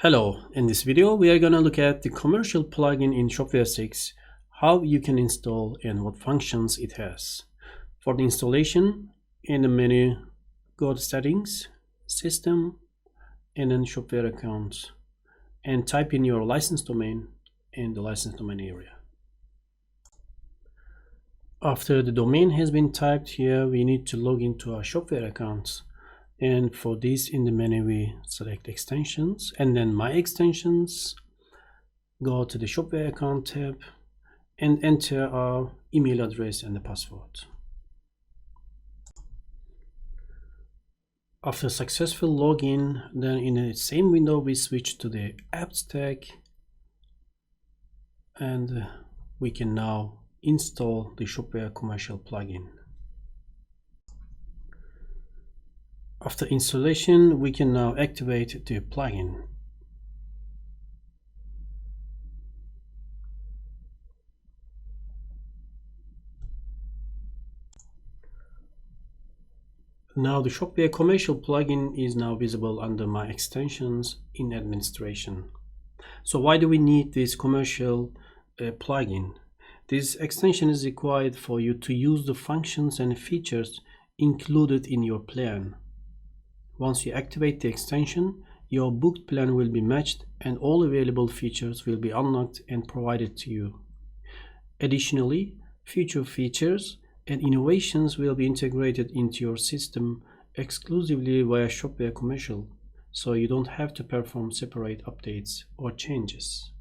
Hello, in this video we are going to look at the commercial plugin in Shopware 6, how you can install and what functions it has. For the installation, in the menu, go to Settings, System, and then Shopware Accounts, and type in your license domain in the license domain area. After the domain has been typed here, we need to log into our Shopware accounts. And for this, in the menu we select extensions and then my extensions, go to the Shopware account tab and enter our email address and the password. After successful login, then in the same window we switch to the apps tag and we can now install the Shopware commercial plugin. After installation, we can now activate the plugin. Now the Shopware commercial plugin is now visible under my extensions in administration. So why do we need this commercial plugin? This extension is required for you to use the functions and features included in your plan. Once you activate the extension, your booked plan will be matched and all available features will be unlocked and provided to you. Additionally, future features and innovations will be integrated into your system exclusively via Shopware Commercial, so you don't have to perform separate updates or changes.